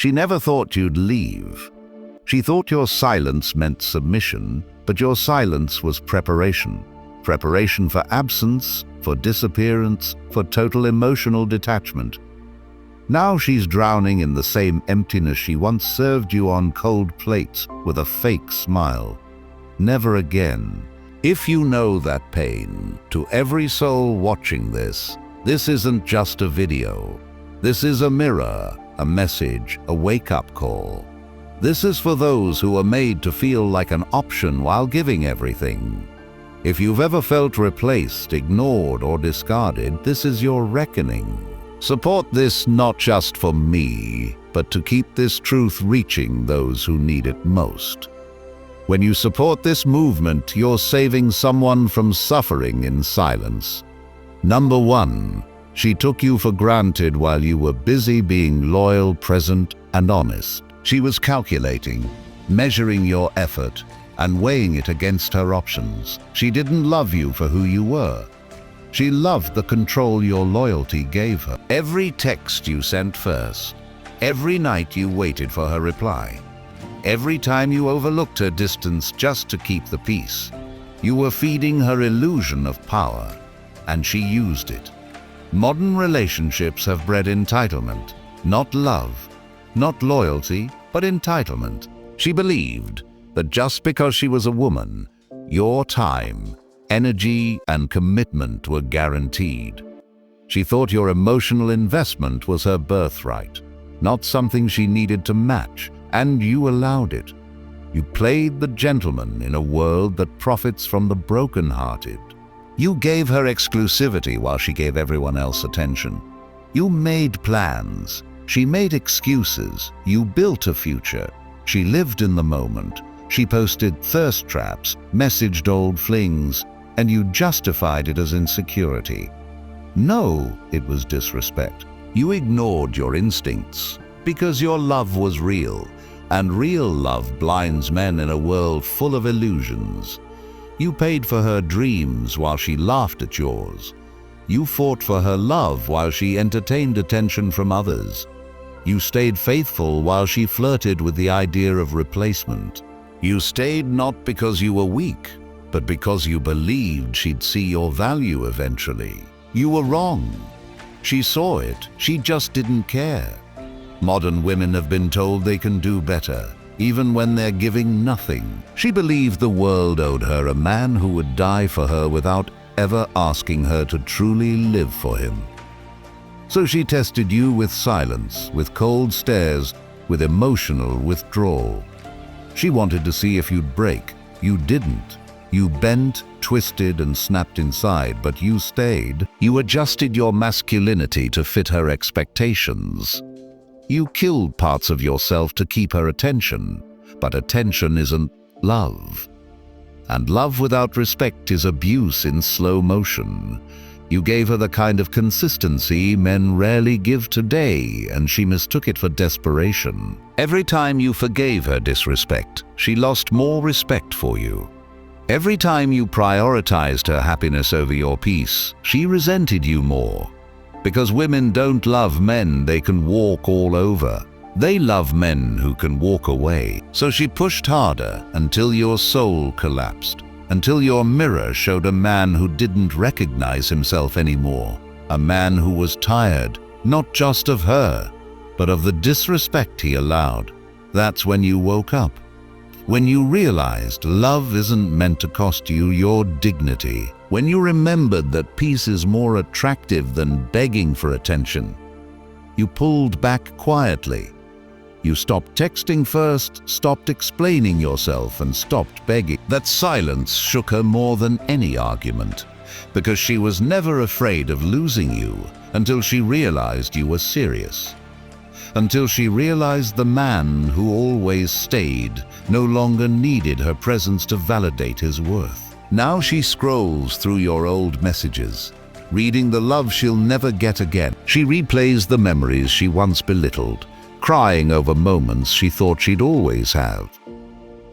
She never thought you'd leave. She thought your silence meant submission, but your silence was preparation. Preparation for absence, for disappearance, for total emotional detachment. Now she's drowning in the same emptiness she once served you on cold plates with a fake smile. Never again. If you know that pain, to every soul watching this isn't just a video. This is a mirror, a message, a wake-up call. This is for those who are made to feel like an option while giving everything. If you've ever felt replaced, ignored, or discarded, this is your reckoning. Support this not just for me, but to keep this truth reaching those who need it most. When you support this movement, you're saving someone from suffering in silence. Number 1, she took you for granted while you were busy being loyal, present, and honest. She was calculating, measuring your effort, and weighing it against her options. She didn't love you for who you were. She loved the control your loyalty gave her. Every text you sent first, every night you waited for her reply, every time you overlooked her distance just to keep the peace, you were feeding her illusion of power, and she used it. Modern relationships have bred entitlement, not love, not loyalty, but entitlement. She believed that just because she was a woman, your time, energy, and commitment were guaranteed. She thought your emotional investment was her birthright, not something she needed to match, and you allowed it. You played the gentleman in a world that profits from the broken-hearted. You gave her exclusivity while she gave everyone else attention. You made plans. She made excuses. You built a future. She lived in the moment. She posted thirst traps, messaged old flings, and you justified it as insecurity. No, it was disrespect. You ignored your instincts because your love was real, and real love blinds men in a world full of illusions. You paid for her dreams while she laughed at yours. You fought for her love while she entertained attention from others. You stayed faithful while she flirted with the idea of replacement. You stayed not because you were weak, but because you believed she'd see your value eventually. You were wrong. She saw it, she just didn't care. Modern women have been told they can do better, even when they're giving nothing. She believed the world owed her a man who would die for her without ever asking her to truly live for him. So she tested you with silence, with cold stares, with emotional withdrawal. She wanted to see if you'd break. You didn't. You bent, twisted, and snapped inside, but you stayed. You adjusted your masculinity to fit her expectations. You killed parts of yourself to keep her attention, but attention isn't love. And love without respect is abuse in slow motion. You gave her the kind of consistency men rarely give today, and she mistook it for desperation. Every time you forgave her disrespect, she lost more respect for you. Every time you prioritized her happiness over your peace, she resented you more. Because women don't love men they can walk all over. They love men who can walk away. So she pushed harder until your soul collapsed, until your mirror showed a man who didn't recognize himself anymore. A man who was tired, not just of her, but of the disrespect he allowed. That's when you woke up. When you realized love isn't meant to cost you your dignity. When you remembered that peace is more attractive than begging for attention. You pulled back quietly. You stopped texting first, stopped explaining yourself, and stopped begging. That silence shook her more than any argument, because she was never afraid of losing you until she realized you were serious. Until she realized the man who always stayed no longer needed her presence to validate his worth. Now she scrolls through your old messages, reading the love she'll never get again. She replays the memories she once belittled, crying over moments she thought she'd always have.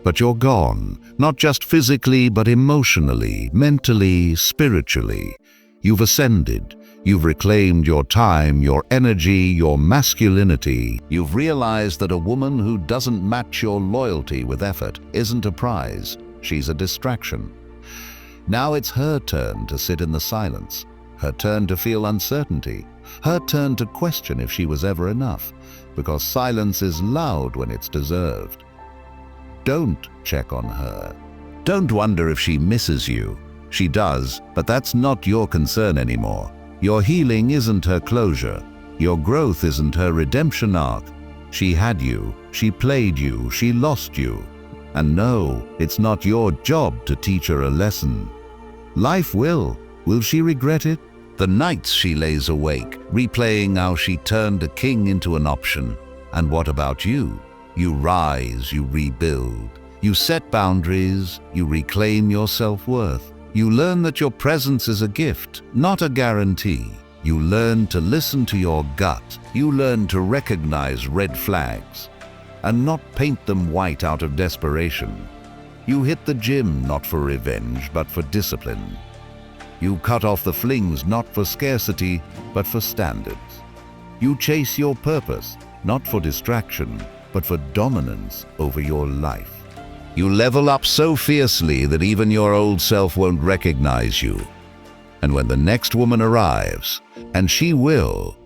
But you're gone, not just physically, but emotionally, mentally, spiritually. You've ascended. You've reclaimed your time, your energy, your masculinity. You've realized that a woman who doesn't match your loyalty with effort isn't a prize, she's a distraction. Now it's her turn to sit in the silence, her turn to feel uncertainty, her turn to question if she was ever enough, because silence is loud when it's deserved. Don't check on her. Don't wonder if she misses you. She does, but that's not your concern anymore. Your healing isn't her closure. Your growth isn't her redemption arc. She had you, she played you, she lost you. And no, it's not your job to teach her a lesson. Life will. Will she regret it? The nights she lays awake, replaying how she turned a king into an option. And what about you? You rise, you rebuild. You set boundaries, you reclaim your self-worth. You learn that your presence is a gift, not a guarantee. You learn to listen to your gut. You learn to recognize red flags and not paint them white out of desperation. You hit the gym not for revenge, but for discipline. You cut off the flings not for scarcity, but for standards. You chase your purpose, not for distraction, but for dominance over your life. You level up so fiercely that even your old self won't recognize you. And when the next woman arrives, and she will,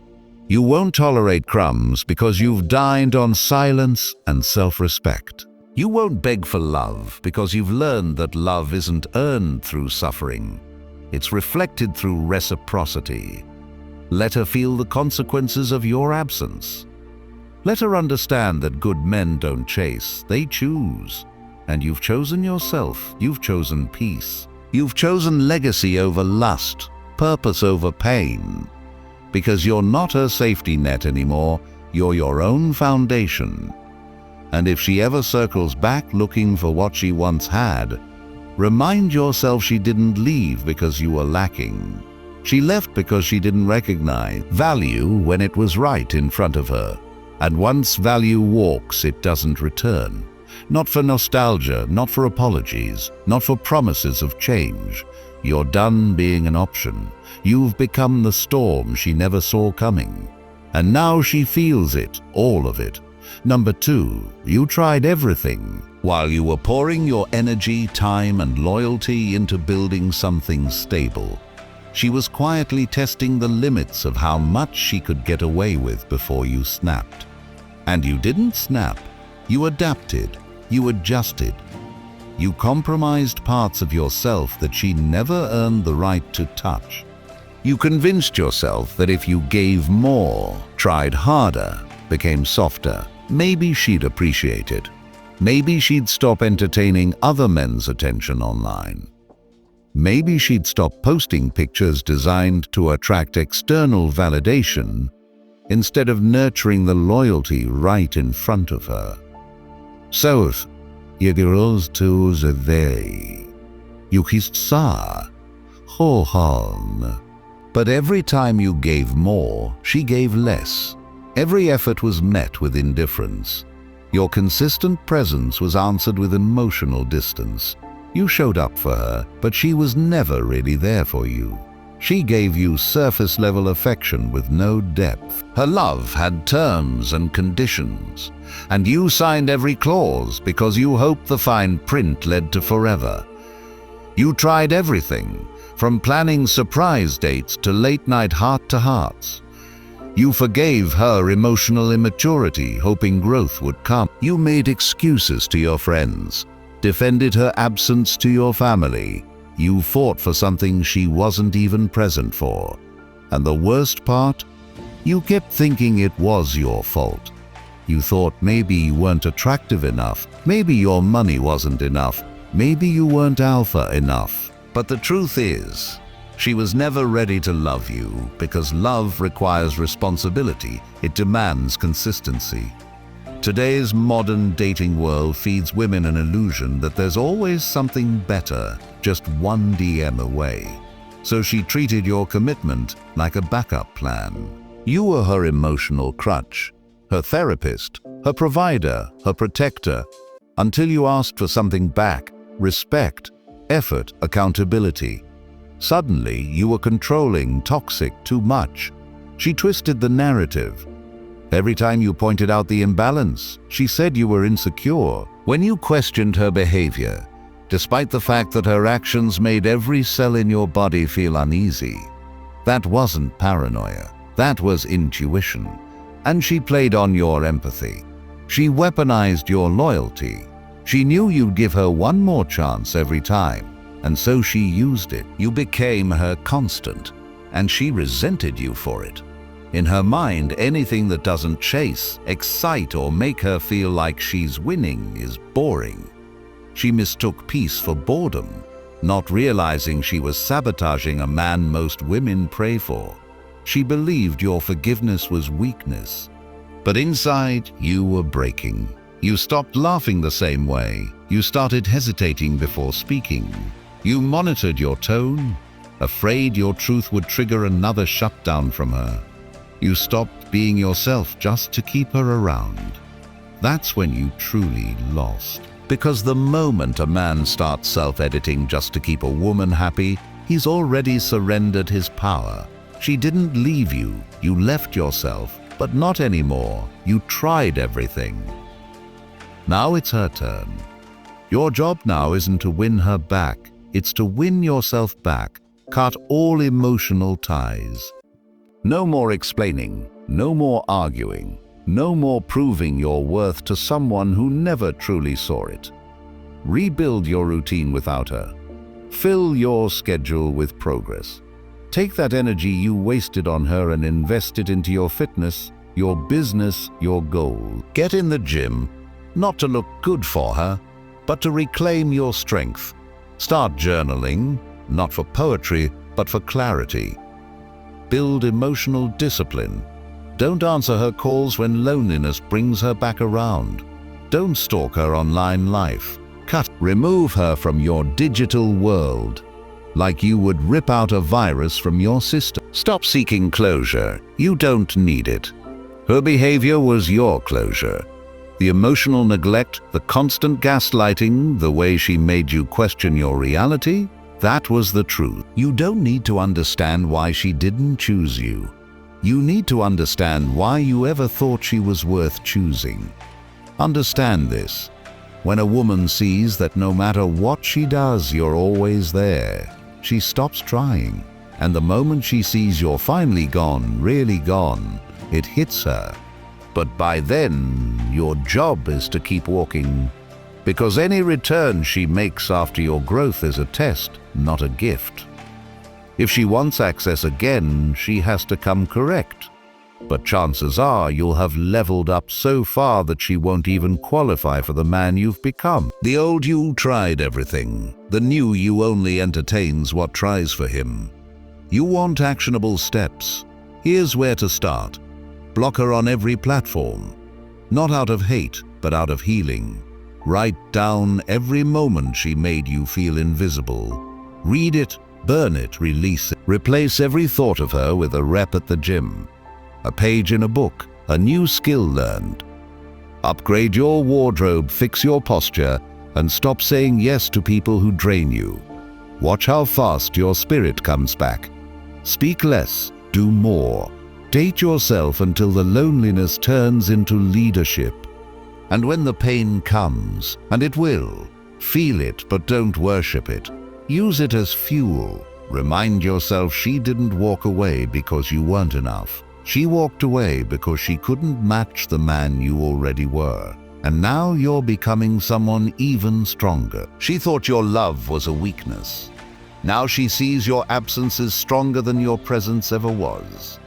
you won't tolerate crumbs because you've dined on silence and self-respect. You won't beg for love because you've learned that love isn't earned through suffering. It's reflected through reciprocity. Let her feel the consequences of your absence. Let her understand that good men don't chase, they choose. And you've chosen yourself, you've chosen peace. You've chosen legacy over lust, purpose over pain. Because you're not her safety net anymore, you're your own foundation. And if she ever circles back looking for what she once had, remind yourself she didn't leave because you were lacking. She left because she didn't recognize value when it was right in front of her. And once value walks, it doesn't return. Not for nostalgia, not for apologies, not for promises of change. You're done being an option. You've become the storm she never saw coming. And now she feels it, all of it. Number 2, you tried everything. While you were pouring your energy, time, and loyalty into building something stable, she was quietly testing the limits of how much she could get away with before you snapped. And you didn't snap. You adapted. You adjusted. You compromised parts of yourself that she never earned the right to touch. You convinced yourself that if you gave more, tried harder, became softer, maybe she'd appreciate it. Maybe she'd stop entertaining other men's attention online. Maybe she'd stop posting pictures designed to attract external validation instead of nurturing the loyalty right in front of her. So, jag rose to the day. You kissed sa. Ho han. But every time you gave more, she gave less. Every effort was met with indifference. Your consistent presence was answered with emotional distance. You showed up for her, but she was never really there for you. She gave you surface-level affection with no depth. Her love had terms and conditions, and you signed every clause because you hoped the fine print led to forever. You tried everything, from planning surprise dates to late-night heart-to-hearts. You forgave her emotional immaturity, hoping growth would come. You made excuses to your friends, defended her absence to your family. You fought for something she wasn't even present for. And the worst part? You kept thinking it was your fault. You thought maybe you weren't attractive enough, maybe your money wasn't enough, maybe you weren't alpha enough. But the truth is, she was never ready to love you because love requires responsibility. It demands consistency. Today's modern dating world feeds women an illusion that there's always something better, just one DM away. So she treated your commitment like a backup plan. You were her emotional crutch, her therapist, her provider, her protector, until you asked for something back: respect, effort, accountability. Suddenly, you were controlling, toxic, too much. She twisted the narrative. Every time you pointed out the imbalance, she said you were insecure. When you questioned her behavior, despite the fact that her actions made every cell in your body feel uneasy, that wasn't paranoia. That was intuition. And she played on your empathy. She weaponized your loyalty. She knew you'd give her one more chance every time, and so she used it. You became her constant, and she resented you for it. In her mind, anything that doesn't chase, excite, or make her feel like she's winning is boring. She mistook peace for boredom, not realizing she was sabotaging a man most women pray for. She believed your forgiveness was weakness. But inside, you were breaking. You stopped laughing the same way. You started hesitating before speaking. You monitored your tone, afraid your truth would trigger another shutdown from her. You stopped being yourself just to keep her around. That's when you truly lost. Because the moment a man starts self-editing just to keep a woman happy, he's already surrendered his power. She didn't leave you, you left yourself, but not anymore. You tried everything. Now it's her turn. Your job now isn't to win her back, it's to win yourself back. Cut all emotional ties. No more explaining, no more arguing, no more proving your worth to someone who never truly saw it. Rebuild your routine without her. Fill your schedule with progress. Take that energy you wasted on her and invest it into your fitness, your business, your goal. Get in the gym, not to look good for her, but to reclaim your strength. Start journaling, not for poetry, but for clarity. Build emotional discipline. Don't answer her calls when loneliness brings her back around. Don't stalk her online life. Remove her from your digital world, like you would rip out a virus from your system. Stop seeking closure. You don't need it. Her behavior was your closure. The emotional neglect, the constant gaslighting, the way she made you question your reality, that was the truth. You don't need to understand why she didn't choose you. You need to understand why you ever thought she was worth choosing. Understand this. When a woman sees that no matter what she does, you're always there, she stops trying. And the moment she sees you're finally gone, really gone, it hits her. But by then, your job is to keep walking. Because any return she makes after your growth is a test, not a gift. If she wants access again, she has to come correct. But chances are you'll have leveled up so far that she won't even qualify for the man you've become. The old you tried everything. The new you only entertains what tries for him. You want actionable steps. Here's where to start. Block her on every platform. Not out of hate, but out of healing. Write down every moment she made you feel invisible. Read it, burn it, release it. Replace every thought of her with a rep at the gym. A page in a book, a new skill learned. Upgrade your wardrobe, fix your posture, and stop saying yes to people who drain you. Watch how fast your spirit comes back. Speak less, do more. Date yourself until the loneliness turns into leadership. And when the pain comes, and it will, feel it but don't worship it. Use it as fuel. Remind yourself she didn't walk away because you weren't enough. She walked away because she couldn't match the man you already were. And now you're becoming someone even stronger. She thought your love was a weakness. Now she sees your absence as stronger than your presence ever was.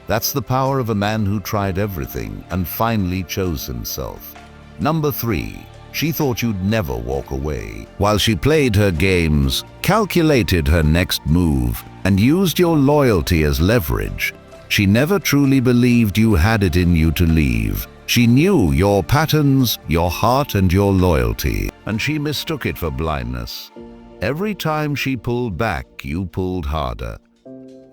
That's the power of a man who tried everything and finally chose himself. Number 3. She thought you'd never walk away. While she played her games, calculated her next move, and used your loyalty as leverage, she never truly believed you had it in you to leave. She knew your patterns, your heart, and your loyalty, and she mistook it for blindness. Every time she pulled back, you pulled harder.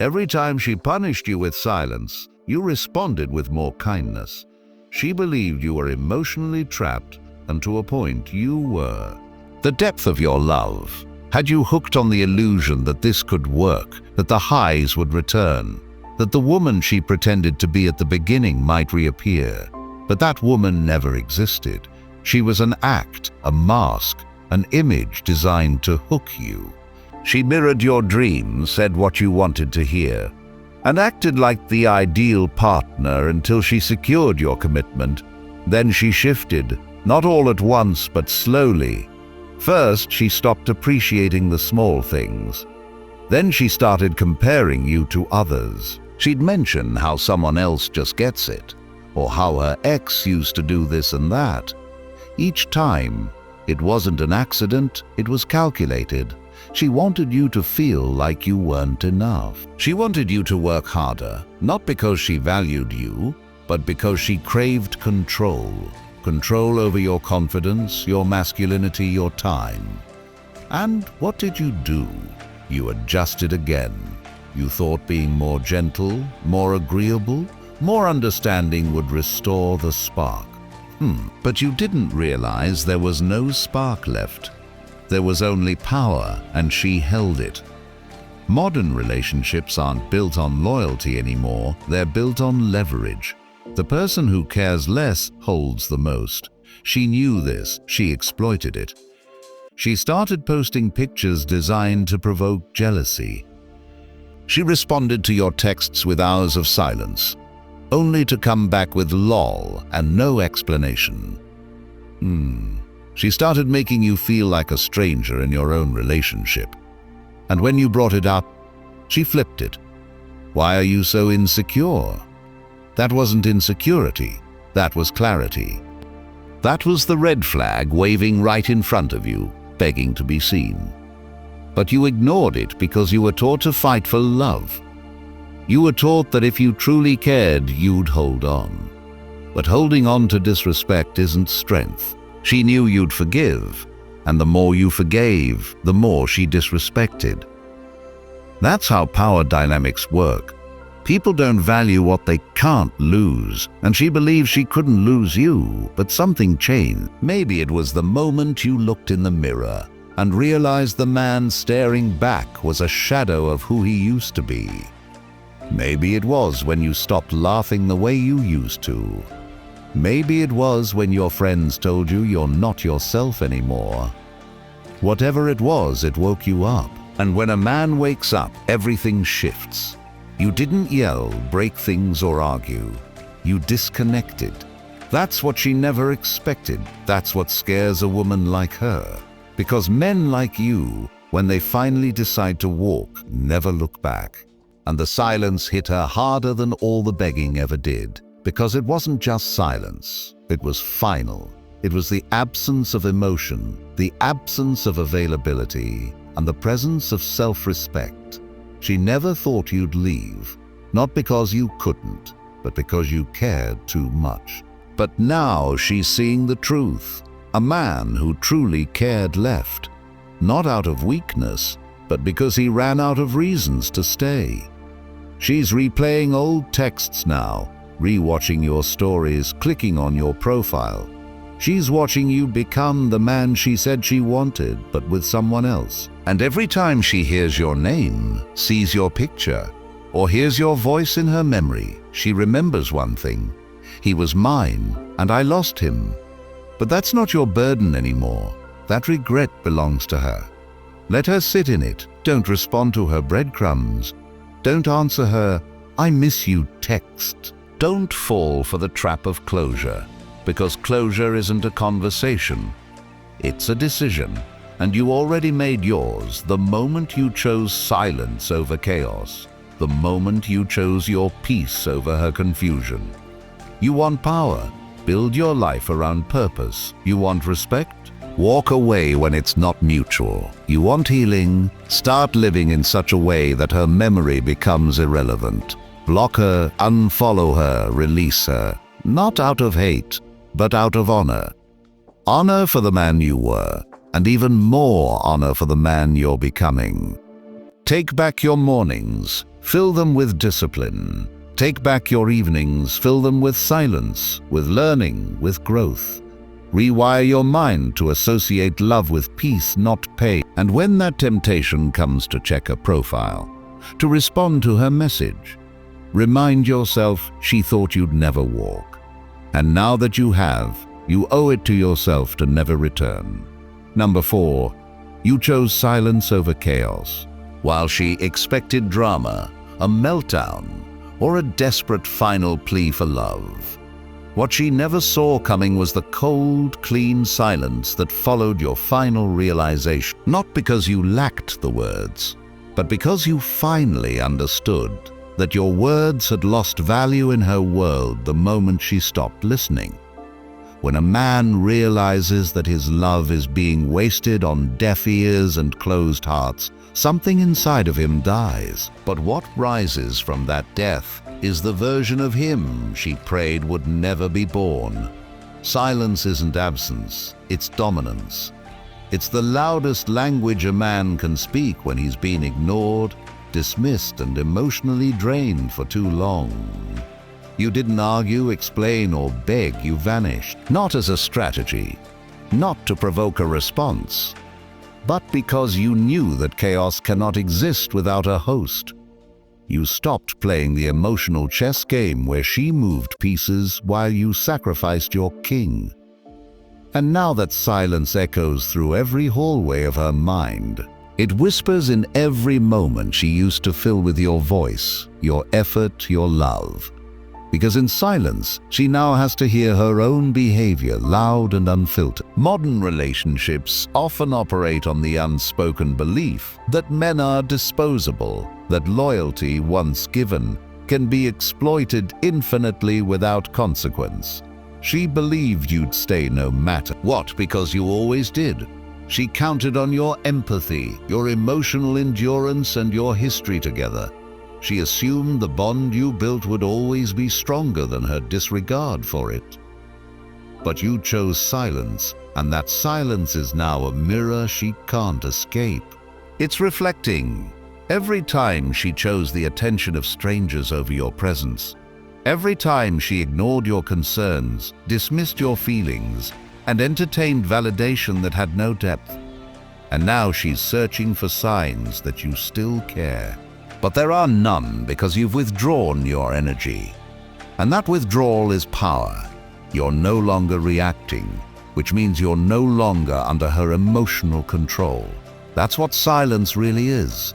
Every time she punished you with silence, you responded with more kindness. She believed you were emotionally trapped, and to a point you were. The depth of your love. Had you hooked on the illusion that this could work, that the highs would return, that the woman she pretended to be at the beginning might reappear? But that woman never existed. She was an act, a mask, an image designed to hook you. She mirrored your dreams, said what you wanted to hear, and acted like the ideal partner until she secured your commitment. Then she shifted, not all at once, but slowly. First, she stopped appreciating the small things. Then she started comparing you to others. She'd mention how someone else just gets it, or how her ex used to do this and that. Each time, it wasn't an accident, it was calculated. She wanted you to feel like you weren't enough. She wanted you to work harder, not because she valued you, but because she craved control. Control over your confidence, your masculinity, your time. And what did you do? You adjusted again. You thought being more gentle, more agreeable, more understanding would restore the spark. But you didn't realize there was no spark left. There was only power, and she held it. Modern relationships aren't built on loyalty anymore, they're built on leverage. The person who cares less holds the most. She knew this, she exploited it. She started posting pictures designed to provoke jealousy. She responded to your texts with hours of silence, only to come back with lol and no explanation. She started making you feel like a stranger in your own relationship. And when you brought it up, she flipped it. Why are you so insecure? That wasn't insecurity, that was clarity. That was the red flag waving right in front of you, begging to be seen. But you ignored it because you were taught to fight for love. You were taught that if you truly cared, you'd hold on. But holding on to disrespect isn't strength. She knew you'd forgive, and the more you forgave, the more she disrespected. That's how power dynamics work. People don't value what they can't lose, and she believed she couldn't lose you, but something changed. Maybe it was the moment you looked in the mirror and realized the man staring back was a shadow of who he used to be. Maybe it was when you stopped laughing the way you used to. Maybe it was when your friends told you you're not yourself anymore. Whatever it was, it woke you up. And when a man wakes up, everything shifts. You didn't yell, break things, or argue. You disconnected. That's what she never expected. That's what scares a woman like her. Because men like you, when they finally decide to walk, never look back. And the silence hit her harder than all the begging ever did. Because it wasn't just silence, it was final. It was the absence of emotion, the absence of availability, and the presence of self-respect. She never thought you'd leave, not because you couldn't, but because you cared too much. But now she's seeing the truth. A man who truly cared left, not out of weakness, but because he ran out of reasons to stay. She's replaying old texts now, rewatching your stories, clicking on your profile. She's watching you become the man she said she wanted, but with someone else. And every time she hears your name, sees your picture, or hears your voice in her memory, she remembers one thing. He was mine, and I lost him. But that's not your burden anymore. That regret belongs to her. Let her sit in it. Don't respond to her breadcrumbs. Don't answer her, "I miss you" text. Don't fall for the trap of closure, because closure isn't a conversation. It's a decision, and you already made yours the moment you chose silence over chaos, the moment you chose your peace over her confusion. You want power? Build your life around purpose. You want respect? Walk away when it's not mutual. You want healing? Start living in such a way that her memory becomes irrelevant. Block her, unfollow her, release her. Not out of hate, but out of honor. Honor for the man you were, and even more honor for the man you're becoming. Take back your mornings, fill them with discipline. Take back your evenings, fill them with silence, with learning, with growth. Rewire your mind to associate love with peace, not pain. And when that temptation comes to check her profile, to respond to her message, remind yourself she thought you'd never walk. And now that you have, you owe it to yourself to never return. Number 4, you chose silence over chaos. While she expected drama, a meltdown, or a desperate final plea for love, what she never saw coming was the cold, clean silence that followed your final realization. Not because you lacked the words, but because you finally understood that your words had lost value in her world the moment she stopped listening. When a man realizes that his love is being wasted on deaf ears and closed hearts, something inside of him dies. But what rises from that death is the version of him she prayed would never be born. Silence isn't absence, it's dominance. It's the loudest language a man can speak when he's been ignored, dismissed, and emotionally drained for too long. You didn't argue, explain, or beg, you vanished. Not as a strategy, not to provoke a response, but because you knew that chaos cannot exist without a host. You stopped playing the emotional chess game where she moved pieces while you sacrificed your king. And now that silence echoes through every hallway of her mind, it whispers in every moment she used to fill with your voice, your effort, your love. Because in silence, she now has to hear her own behavior loud and unfiltered. Modern relationships often operate on the unspoken belief that men are disposable, that loyalty, once given, can be exploited infinitely without consequence. She believed you'd stay no matter what because you always did. She counted on your empathy, your emotional endurance, and your history together. She assumed the bond you built would always be stronger than her disregard for it. But you chose silence, and that silence is now a mirror she can't escape. It's reflecting. Every time she chose the attention of strangers over your presence, every time she ignored your concerns, dismissed your feelings, and entertained validation that had no depth. And now she's searching for signs that you still care. But there are none because you've withdrawn your energy. And that withdrawal is power. You're no longer reacting, which means you're no longer under her emotional control. That's what silence really is.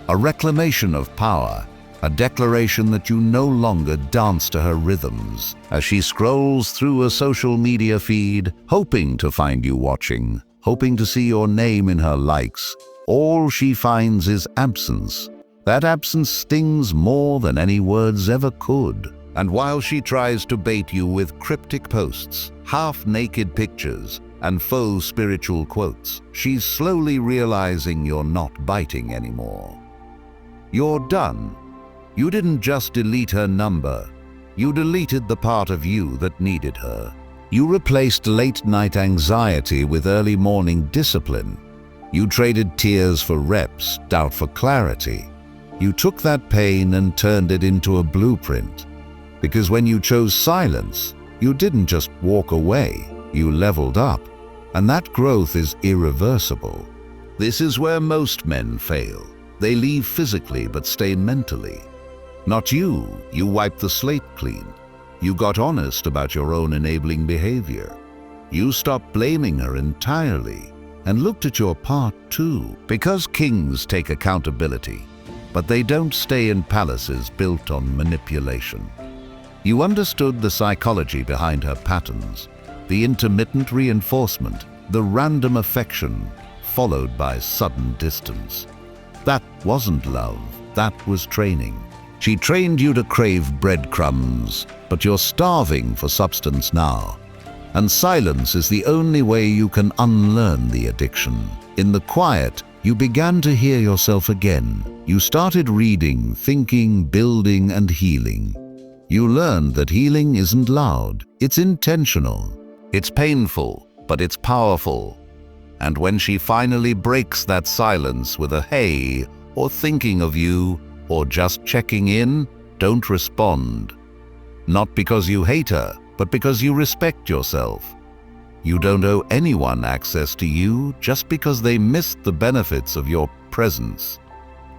A reclamation of power, a declaration that you no longer dance to her rhythms. As she scrolls through a social media feed, hoping to find you watching, hoping to see your name in her likes, all she finds is absence. That absence stings more than any words ever could. And while she tries to bait you with cryptic posts, half-naked pictures, and faux spiritual quotes, she's slowly realizing you're not biting anymore. You're done. You didn't just delete her number. You deleted the part of you that needed her. You replaced late-night anxiety with early morning discipline. You traded tears for reps, doubt for clarity. You took that pain and turned it into a blueprint. Because when you chose silence, you didn't just walk away, you leveled up. And that growth is irreversible. This is where most men fail. They leave physically but stay mentally. Not you. You wiped the slate clean. You got honest about your own enabling behavior. You stopped blaming her entirely and looked at your part too. Because kings take accountability, but they don't stay in palaces built on manipulation. You understood the psychology behind her patterns, the intermittent reinforcement, the random affection, followed by sudden distance. That wasn't love, that was training. She trained you to crave breadcrumbs, but you're starving for substance now. And silence is the only way you can unlearn the addiction. In the quiet, you began to hear yourself again. You started reading, thinking, building, and healing. You learned that healing isn't loud, it's intentional. It's painful, but it's powerful. And when she finally breaks that silence with a "hey," or "thinking of you," or just checking in, don't respond. Not because you hate her, but because you respect yourself. You don't owe anyone access to you just because they missed the benefits of your presence.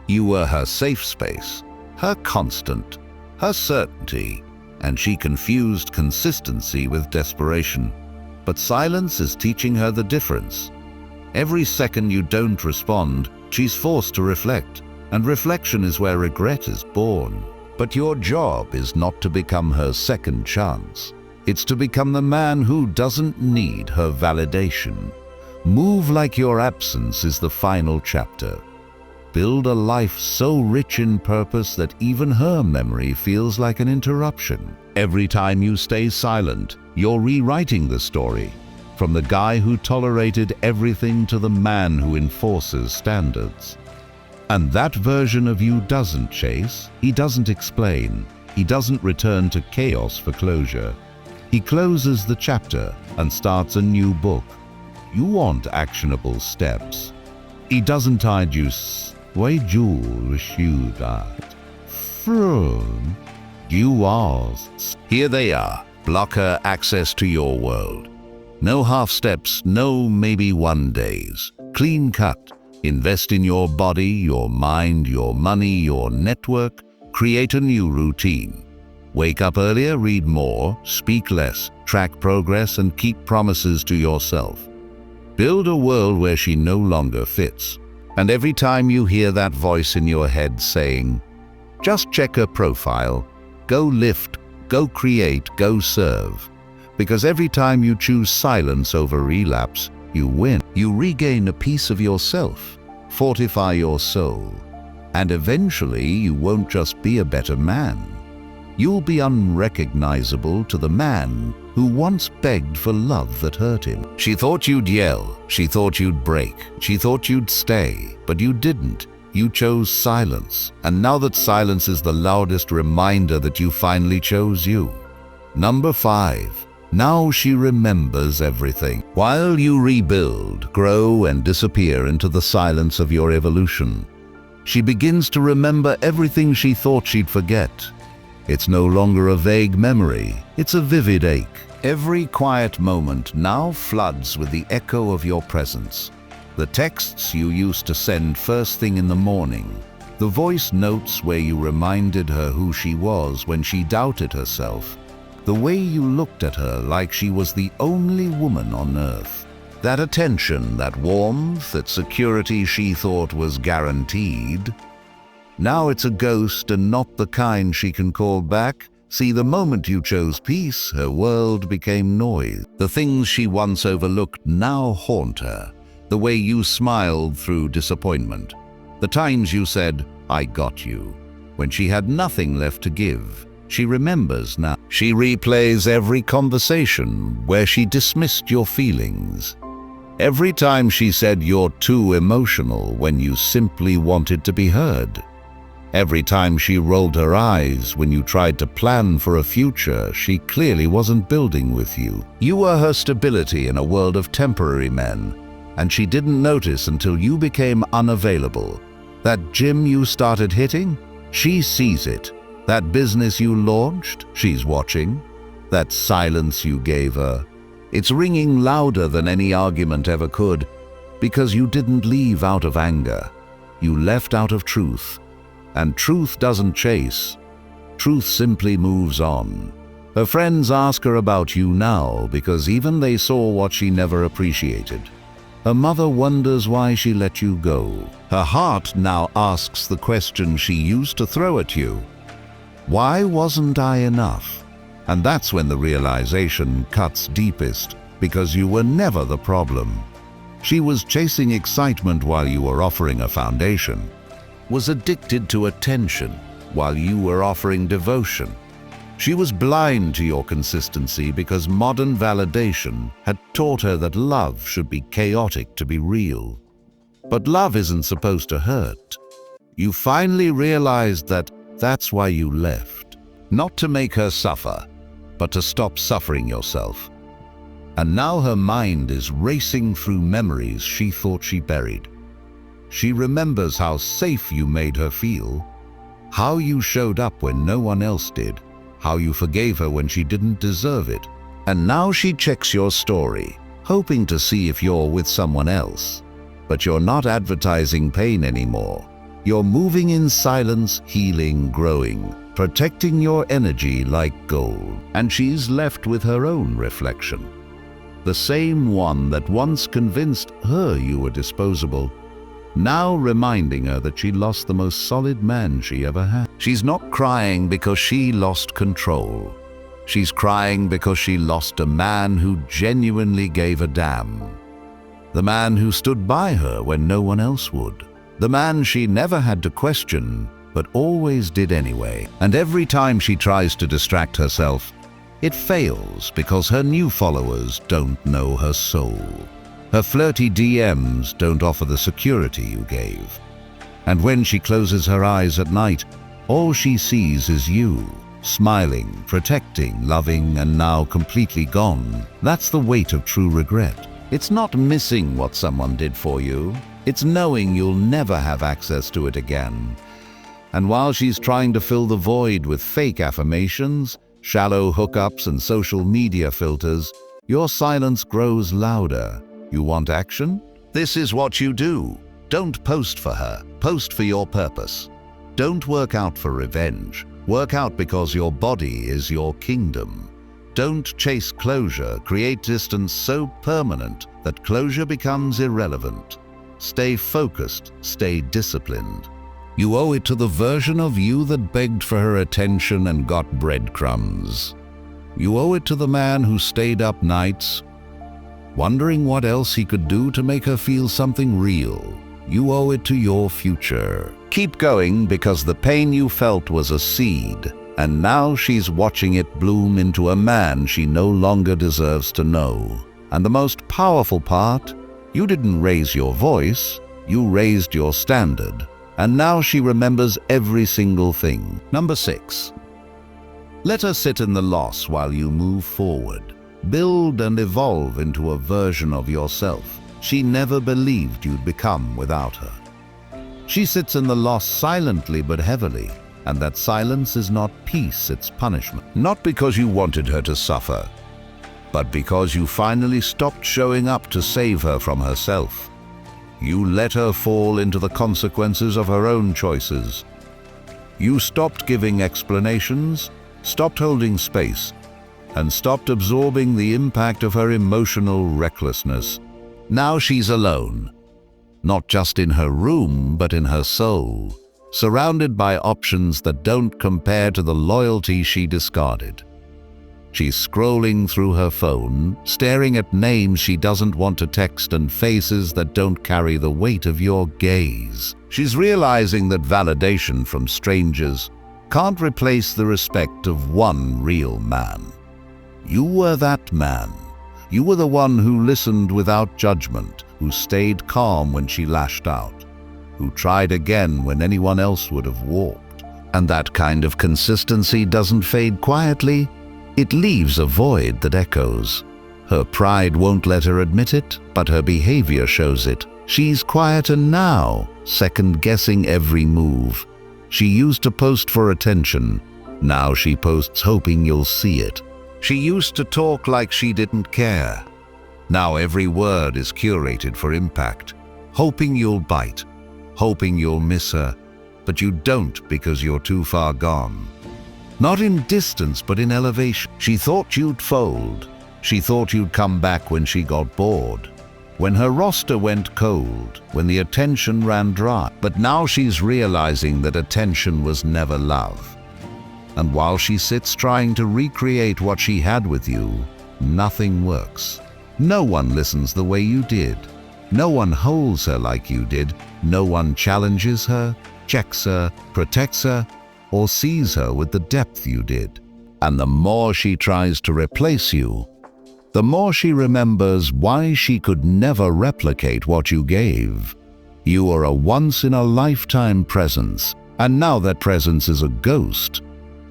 You were her safe space, her constant, her certainty, and she confused consistency with desperation. But silence is teaching her the difference. Every second you don't respond, she's forced to reflect, and reflection is where regret is born. But your job is not to become her second chance. It's to become the man who doesn't need her validation. Move like your absence is the final chapter. Build a life so rich in purpose that even her memory feels like an interruption. Every time you stay silent, you're rewriting the story, from the guy who tolerated everything to the man who enforces standards. And that version of you doesn't chase, he doesn't explain, he doesn't return to chaos for closure. He closes the chapter and starts a new book. You want actionable steps. He doesn't hide you. Why you that? From you asked. Here they are. Block her access to your world. No half steps, no maybe one days. Clean cut. Invest in your body, your mind, your money, your network. Create a new routine. Wake up earlier, read more, speak less, track progress, and keep promises to yourself. Build a world where she no longer fits. And every time you hear that voice in your head saying, just check her profile, go lift, go create, go serve. Because every time you choose silence over relapse, you win. You regain a piece of yourself, fortify your soul, and eventually you won't just be a better man. You'll be unrecognizable to the man who once begged for love that hurt him. She thought you'd yell, she thought you'd break, she thought you'd stay, but you didn't. You chose silence, and now that silence is the loudest reminder that you finally chose you. Number 5. Now she remembers everything. While you rebuild, grow, and disappear into the silence of your evolution, she begins to remember everything she thought she'd forget. It's no longer a vague memory, it's a vivid ache. Every quiet moment now floods with the echo of your presence. The texts you used to send first thing in the morning, the voice notes where you reminded her who she was when she doubted herself, the way you looked at her like she was the only woman on earth. That attention, that warmth, that security she thought was guaranteed. Now it's a ghost and not the kind she can call back. See, the moment you chose peace, her world became noise. The things she once overlooked now haunt her. The way you smiled through disappointment. The times you said, I got you, when she had nothing left to give. She remembers now. She replays every conversation where she dismissed your feelings. Every time she said you're too emotional when you simply wanted to be heard. Every time she rolled her eyes when you tried to plan for a future she clearly wasn't building with you. You were her stability in a world of temporary men, and she didn't notice until you became unavailable. That gym you started hitting, she sees it. That business you launched, she's watching. That silence you gave her, it's ringing louder than any argument ever could, because you didn't leave out of anger. You left out of truth. And truth doesn't chase. Truth simply moves on. Her friends ask her about you now because even they saw what she never appreciated. Her mother wonders why she let you go. Her heart now asks the question she used to throw at you. Why wasn't I enough? And that's when the realization cuts deepest, because you were never the problem. She was chasing excitement while you were offering a foundation, was addicted to attention while you were offering devotion. She was blind to your consistency because modern validation had taught her that love should be chaotic to be real. But love isn't supposed to hurt. You finally realized that that's why you left. Not to make her suffer, but to stop suffering yourself. And now her mind is racing through memories she thought she buried. She remembers how safe you made her feel, how you showed up when no one else did, how you forgave her when she didn't deserve it. And now she checks your story. hoping to see if you're with someone else. But you're not advertising pain anymore. You're moving in silence, healing, growing, protecting your energy like gold. And she's left with her own reflection. The same one that once convinced her you were disposable, now reminding her that she lost the most solid man she ever had. She's not crying because she lost control. She's crying because she lost a man who genuinely gave a damn. The man who stood by her when no one else would. The man she never had to question, but always did anyway. And every time she tries to distract herself, it fails because her new followers don't know her soul. Her flirty DMs don't offer the security you gave. And when she closes her eyes at night, all she sees is you, smiling, protecting, loving, and now completely gone. That's the weight of true regret. It's not missing what someone did for you. It's knowing you'll never have access to it again. And while she's trying to fill the void with fake affirmations, shallow hookups, and social media filters, your silence grows louder. You want action? This is what you do. Don't post for her. Post for your purpose. Don't work out for revenge. Work out because your body is your kingdom. Don't chase closure. Create distance so permanent that closure becomes irrelevant. Stay focused. Stay disciplined. You owe it to the version of you that begged for her attention and got breadcrumbs. You owe it to the man who stayed up nights, wondering what else he could do to make her feel something real. You owe it to your future. Keep going because the pain you felt was a seed, and now she's watching it bloom into a man she no longer deserves to know. And the most powerful part, you didn't raise your voice, you raised your standard. And now she remembers every single thing. Number 6. Let her sit in the loss while you move forward. Build and evolve into a version of yourself she never believed you'd become without her. She sits in the loss silently but heavily, and that silence is not peace, it's punishment. Not because you wanted her to suffer, but because you finally stopped showing up to save her from herself. You let her fall into the consequences of her own choices. You stopped giving explanations, stopped holding space, and stopped absorbing the impact of her emotional recklessness. Now she's alone, not just in her room, but in her soul, surrounded by options that don't compare to the loyalty she discarded. She's scrolling through her phone, staring at names she doesn't want to text and faces that don't carry the weight of your gaze. She's realizing that validation from strangers can't replace the respect of one real man. You were that man. You were the one who listened without judgment, who stayed calm when she lashed out, who tried again when anyone else would have walked. And that kind of consistency doesn't fade quietly. It leaves a void that echoes. Her pride won't let her admit it, but her behavior shows it. She's quieter now, second-guessing every move. She used to post for attention. Now she posts hoping you'll see it. She used to talk like she didn't care. Now every word is curated for impact, hoping you'll bite, hoping you'll miss her, but you don't because you're too far gone. Not in distance, but in elevation. She thought you'd fold. She thought you'd come back when she got bored, when her roster went cold, when the attention ran dry. But now she's realizing that attention was never love. And while she sits trying to recreate what she had with you, nothing works. No one listens the way you did. No one holds her like you did. No one challenges her, checks her, protects her, or sees her with the depth you did. And the more she tries to replace you, the more she remembers why she could never replicate what you gave. You are a once-in-a-lifetime presence, and now that presence is a ghost.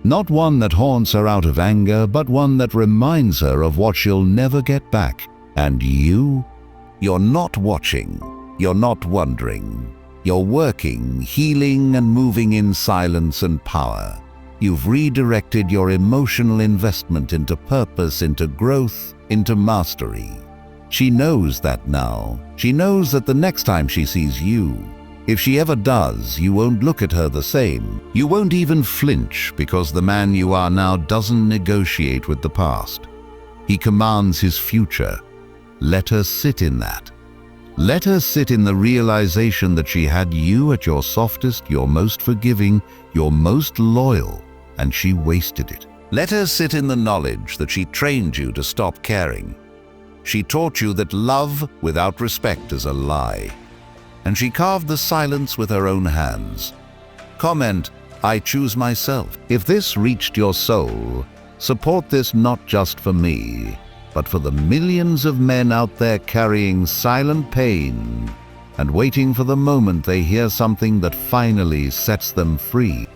Not one that haunts her out of anger, but one that reminds her of what she'll never get back. And you're not watching, you're not wondering. You're working, healing, and moving in silence and power. You've redirected your emotional investment into purpose, into growth, into mastery. She knows that now. She knows that the next time she sees you, if she ever does, you won't look at her the same. You won't even flinch because the man you are now doesn't negotiate with the past. He commands his future. Let her sit in that. Let her sit in the realization that she had you at your softest, your most forgiving, your most loyal, and she wasted it. Let her sit in the knowledge that she trained you to stop caring. She taught you that love without respect is a lie. And she carved the silence with her own hands. Comment, I choose myself. If this reached your soul, support this not just for me, but for the millions of men out there carrying silent pain and waiting for the moment they hear something that finally sets them free.